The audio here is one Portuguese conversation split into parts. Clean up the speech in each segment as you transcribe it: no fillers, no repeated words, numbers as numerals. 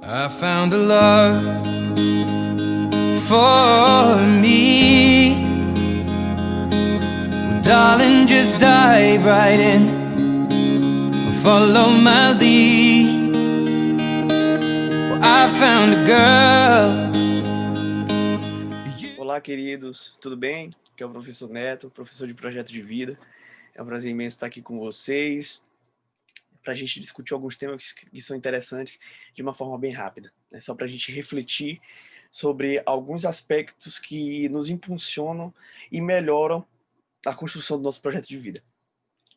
I found a love for me. Well, darling, just dive right in. Follow my lead. Well, I found a girl. Olá, queridos, tudo bem? Aqui é o professor Neto, professor de projeto de vida. É um prazer imenso estar aqui com vocês para a gente discutir alguns temas que são interessantes de uma forma bem rápida, né? Só para a gente refletir sobre alguns aspectos que nos impulsionam e melhoram a construção do nosso projeto de vida.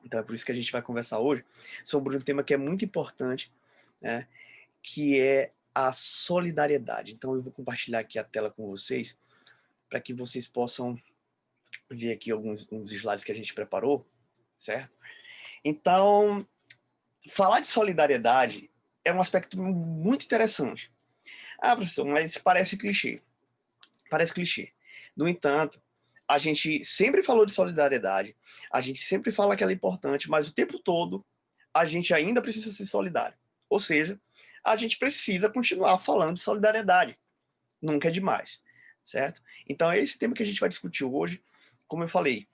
Então é por isso que a gente vai conversar hoje sobre um tema que é muito importante, né? Que é a solidariedade. Então eu vou compartilhar aqui a tela com vocês para que vocês possam ver aqui uns slides que a gente preparou, certo? Então, falar de solidariedade é um aspecto muito interessante. Ah, professor, mas parece clichê. Parece clichê. No entanto, a gente sempre falou de solidariedade, a gente sempre fala que ela é importante, mas o tempo todo a gente ainda precisa ser solidário. Ou seja, a gente precisa continuar falando de solidariedade. Nunca é demais, certo? Então é esse tema que a gente vai discutir hoje. Como eu falei,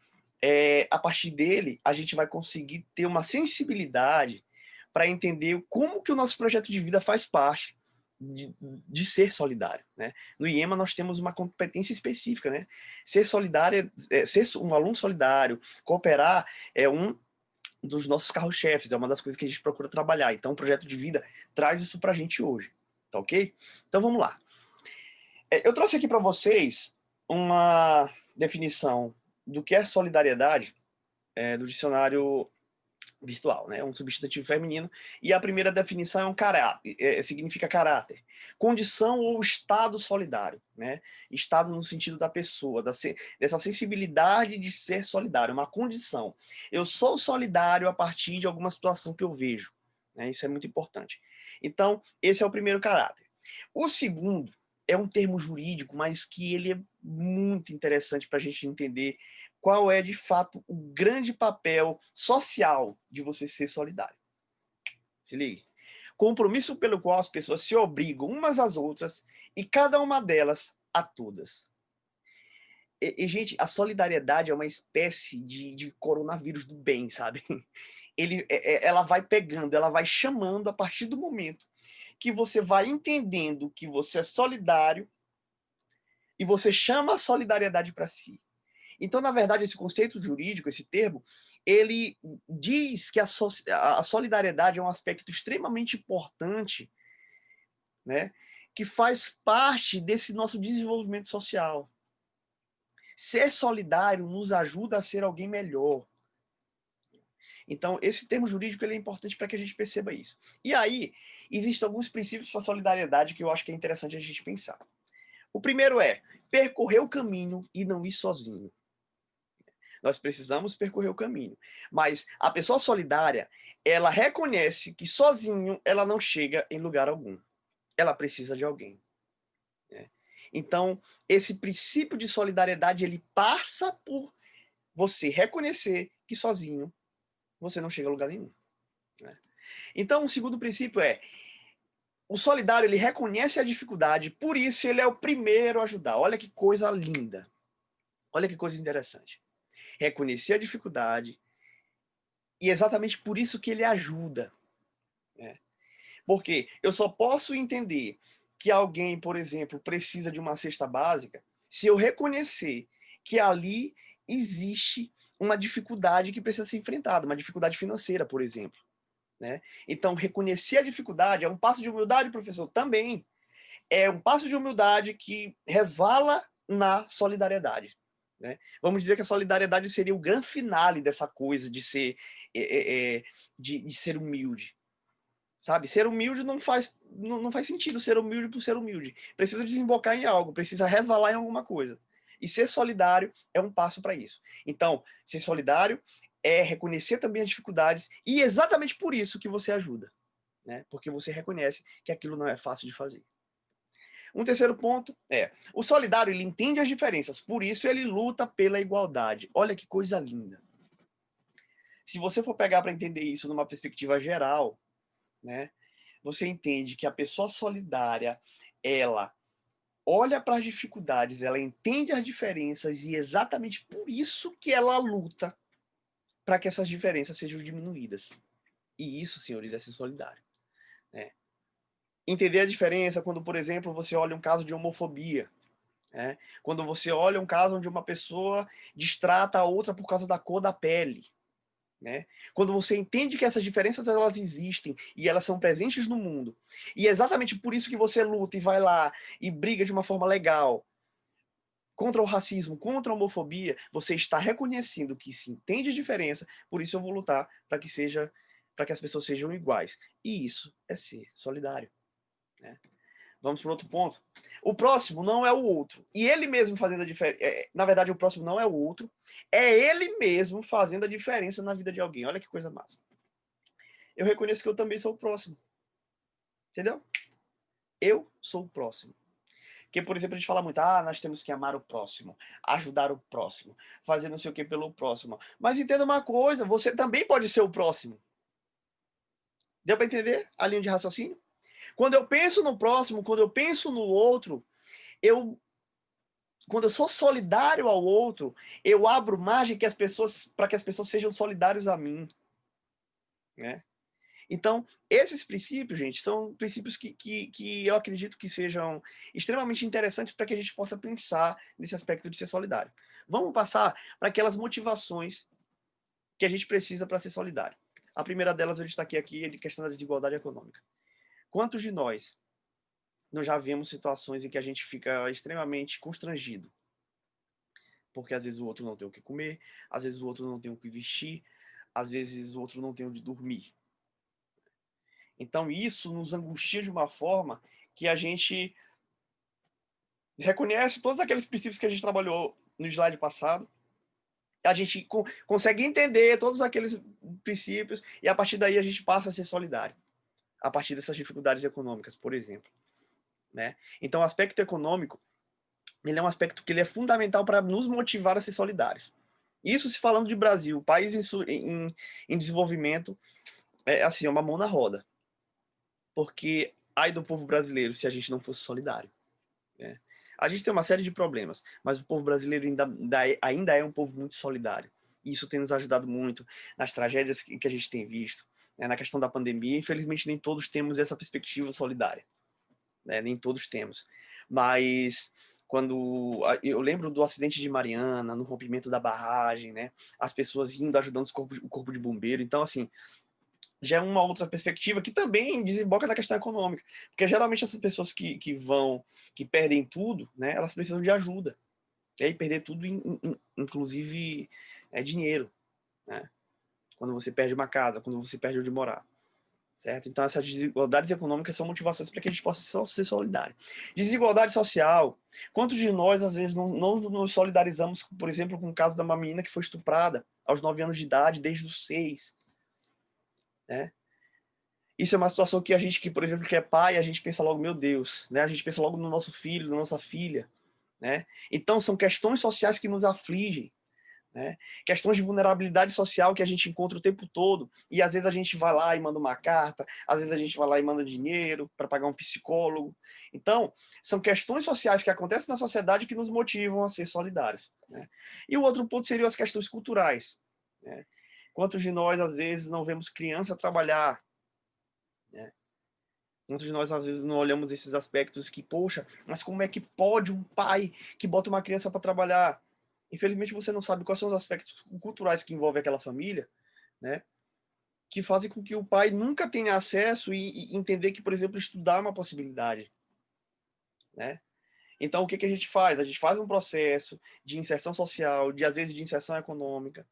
a partir dele a gente vai conseguir ter uma sensibilidade para entender como que o nosso projeto de vida faz parte de ser solidário, né? No IEMA nós temos uma competência específica, né? Ser solidário, ser um aluno solidário, cooperar é um dos nossos carros-chefes, é uma das coisas que a gente procura trabalhar. Então o projeto de vida traz isso para a gente hoje, tá ok? Então vamos lá. Eu trouxe aqui para vocês uma definição do que é solidariedade do dicionário virtual, né? Um substantivo feminino. E a primeira definição é significa caráter, condição ou estado solidário, né? Estado no sentido da pessoa, dessa sensibilidade de ser solidário, uma condição. Eu sou solidário a partir de alguma situação que eu vejo, né? Isso é muito importante. Então, esse é o primeiro caráter. O segundo é um termo jurídico, mas que ele é muito interessante para a gente entender qual é, de fato, o grande papel social de você ser solidário. Se ligue. Compromisso pelo qual as pessoas se obrigam umas às outras e cada uma delas a todas. Gente, a solidariedade é uma espécie de coronavírus do bem, sabe? Ela vai pegando, ela vai chamando a partir do momento que você vai entendendo que você é solidário e você chama a solidariedade para si. Então, na verdade, esse conceito jurídico, esse termo, ele diz que a solidariedade é um aspecto extremamente importante, né, que faz parte desse nosso desenvolvimento social. Ser solidário nos ajuda a ser alguém melhor. Então, esse termo jurídico ele é importante para que a gente perceba isso. E aí, existem alguns princípios para a solidariedade que eu acho que é interessante a gente pensar. O primeiro é percorrer o caminho e não ir sozinho. Nós precisamos percorrer o caminho. Mas a pessoa solidária, ela reconhece que sozinho ela não chega em lugar algum. Ela precisa de alguém, né? Então, esse princípio de solidariedade, ele passa por você reconhecer que sozinho você não chega a lugar nenhum, né? Então, o segundo princípio é o solidário, ele reconhece a dificuldade, por isso ele é o primeiro a ajudar. Olha que coisa linda. Olha que coisa interessante. Reconhecer a dificuldade, e exatamente por isso que ele ajuda, né? Porque eu só posso entender que alguém, por exemplo, precisa de uma cesta básica se eu reconhecer que ali existe uma dificuldade que precisa ser enfrentada, uma dificuldade financeira, por exemplo, né? Então, reconhecer a dificuldade é um passo de humildade, professor? Também. É um passo de humildade que resvala na solidariedade, né? Vamos dizer que a solidariedade seria o grande finale dessa coisa de ser, de ser humilde, sabe? Ser humilde não faz sentido ser humilde por ser humilde. Precisa desembocar em algo, precisa resvalar em alguma coisa. E ser solidário é um passo para isso. Então, ser solidário é reconhecer também as dificuldades e exatamente por isso que você ajuda, né? Porque você reconhece que aquilo não é fácil de fazer. Um terceiro ponto é, o solidário ele entende as diferenças, por isso ele luta pela igualdade. Olha que coisa linda. Se você for pegar para entender isso numa perspectiva geral, né, você entende que a pessoa solidária, ela olha para as dificuldades, ela entende as diferenças e exatamente por isso que ela luta para que essas diferenças sejam diminuídas. E isso, senhores, é ser solidário, né? Entender a diferença quando, por exemplo, você olha um caso de homofobia, né? Quando você olha um caso onde uma pessoa destrata a outra por causa da cor da pele, né? Quando você entende que essas diferenças elas existem e elas são presentes no mundo, e é exatamente por isso que você luta e vai lá e briga de uma forma legal contra o racismo, contra a homofobia, você está reconhecendo que se entende a diferença, por isso eu vou lutar para que as pessoas sejam iguais. E isso é ser solidário, né? Vamos para outro ponto. O próximo não é o outro. E ele mesmo fazendo a diferença. Na verdade, o próximo não é o outro. É ele mesmo fazendo a diferença na vida de alguém. Olha que coisa massa. Eu reconheço que eu também sou o próximo. Entendeu? Eu sou o próximo. Porque, por exemplo, a gente fala muito, nós temos que amar o próximo, ajudar o próximo, fazer não sei o que pelo próximo. Mas entenda uma coisa, você também pode ser o próximo. Deu para entender a linha de raciocínio? Quando eu penso no próximo, quando eu penso no outro, quando eu sou solidário ao outro, eu abro margem para que as pessoas sejam solidárias a mim, né? Então, esses princípios, gente, são princípios que eu acredito que sejam extremamente interessantes para que a gente possa pensar nesse aspecto de ser solidário. Vamos passar para aquelas motivações que a gente precisa para ser solidário. A primeira delas eu destaquei aqui é de questão da desigualdade econômica. Quantos de nós já vimos situações em que a gente fica extremamente constrangido? Porque às vezes o outro não tem o que comer, às vezes o outro não tem o que vestir, às vezes o outro não tem onde dormir. Então isso nos angustia de uma forma que a gente reconhece todos aqueles princípios que a gente trabalhou no slide passado, a gente consegue entender todos aqueles princípios e a partir daí a gente passa a ser solidário, a partir dessas dificuldades econômicas, por exemplo, né? Então o aspecto econômico, ele é um aspecto que ele é fundamental para nos motivar a ser solidários. Isso se falando de Brasil, país em desenvolvimento, é assim, é uma mão na roda. Porque ai do povo brasileiro se a gente não fosse solidário, né? A gente tem uma série de problemas, mas o povo brasileiro ainda é um povo muito solidário. E isso tem nos ajudado muito nas tragédias que a gente tem visto, né, na questão da pandemia. Infelizmente, nem todos temos essa perspectiva solidária, né? Nem todos temos. Mas quando eu lembro do acidente de Mariana, no rompimento da barragem, né? As pessoas indo ajudando o corpo de bombeiro. Então, assim, já é uma outra perspectiva que também desemboca na questão econômica. Porque geralmente essas pessoas que perdem tudo, né, elas precisam de ajuda. E aí perder tudo, inclusive, é dinheiro, né? Quando você perde uma casa, quando você perde onde morar. Certo? Então essas desigualdades econômicas são motivações para que a gente possa ser solidário. Desigualdade social. Quantos de nós, às vezes, não nos solidarizamos, por exemplo, com o caso de uma menina que foi estuprada aos 9 anos de idade, desde os 6, né? Isso é uma situação que a gente, que, por exemplo, que é pai, a gente pensa logo, meu Deus, né? A gente pensa logo no nosso filho, na nossa filha, né? Então, são questões sociais que nos afligem, né? Questões de vulnerabilidade social que a gente encontra o tempo todo, e às vezes a gente vai lá e manda uma carta, às vezes a gente vai lá e manda dinheiro para pagar um psicólogo. Então, são questões sociais que acontecem na sociedade que nos motivam a ser solidários, né? E o outro ponto seriam as questões culturais, né? Quantos de nós, às vezes, não vemos criança trabalhar, né? Muitos de nós, às vezes, não olhamos esses aspectos que, poxa, mas como é que pode um pai que bota uma criança para trabalhar? Infelizmente, você não sabe quais são os aspectos culturais que envolvem aquela família, né? Que fazem com que o pai nunca tenha acesso e entender que, por exemplo, estudar é uma possibilidade, né? Então, o que que a gente faz? A gente faz um processo de inserção social, de, às vezes, de inserção econômica,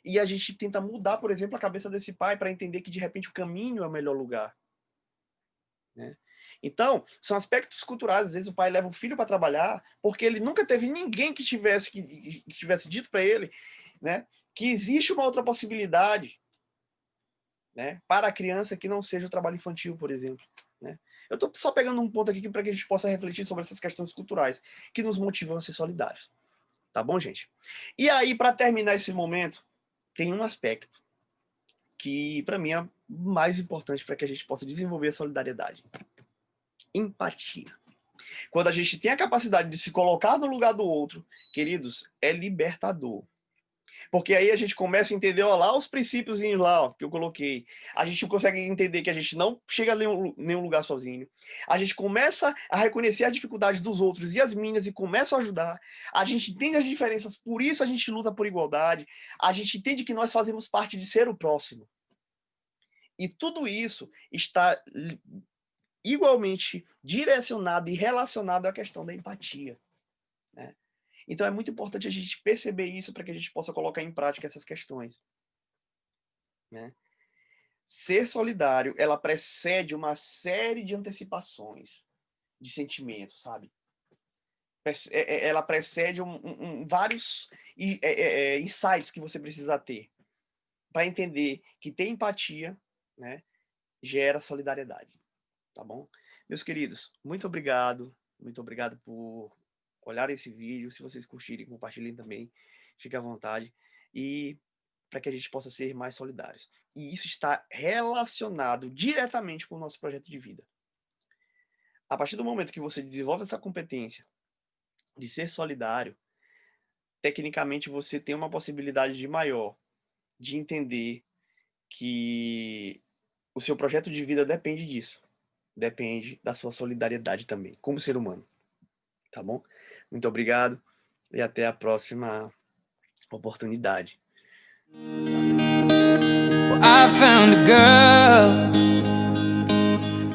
e a gente tenta mudar, por exemplo, a cabeça desse pai para entender que, de repente, o caminho é o melhor lugar, né? Então, são aspectos culturais. Às vezes o pai leva o filho para trabalhar porque ele nunca teve ninguém que tivesse dito para ele, né, que existe uma outra possibilidade, né, para a criança que não seja o trabalho infantil, por exemplo, né? Eu estou só pegando um ponto aqui para que a gente possa refletir sobre essas questões culturais que nos motivam a ser solidários. Tá bom, gente? E aí, para terminar esse momento, tem um aspecto que, para mim, mais importante para que a gente possa desenvolver a solidariedade. Empatia. Quando a gente tem a capacidade de se colocar no lugar do outro, queridos, é libertador. Porque aí a gente começa a entender, ó, lá os princípios lá, ó, que eu coloquei. A gente consegue entender que a gente não chega a nenhum lugar sozinho. A gente começa a reconhecer as dificuldades dos outros e as minhas e começa a ajudar. A gente entende as diferenças, por isso a gente luta por igualdade. A gente entende que nós fazemos parte de ser o próximo. E tudo isso está igualmente direcionado e relacionado à questão da empatia, né? Então é muito importante a gente perceber isso para que a gente possa colocar em prática essas questões, né? Ser solidário, ela precede uma série de antecipações de sentimentos, sabe? Ela precede vários insights que você precisa ter para entender que ter empatia, né, gera solidariedade, tá bom? Meus queridos, muito obrigado por olharem esse vídeo. Se vocês curtirem, compartilhem também, fique à vontade, e para que a gente possa ser mais solidários. E isso está relacionado diretamente com o nosso projeto de vida. A partir do momento que você desenvolve essa competência de ser solidário, tecnicamente você tem uma possibilidade de maior de entender que o seu projeto de vida depende disso. Depende da sua solidariedade também, como ser humano. Tá bom? Muito obrigado e até a próxima oportunidade. Well, I found a girl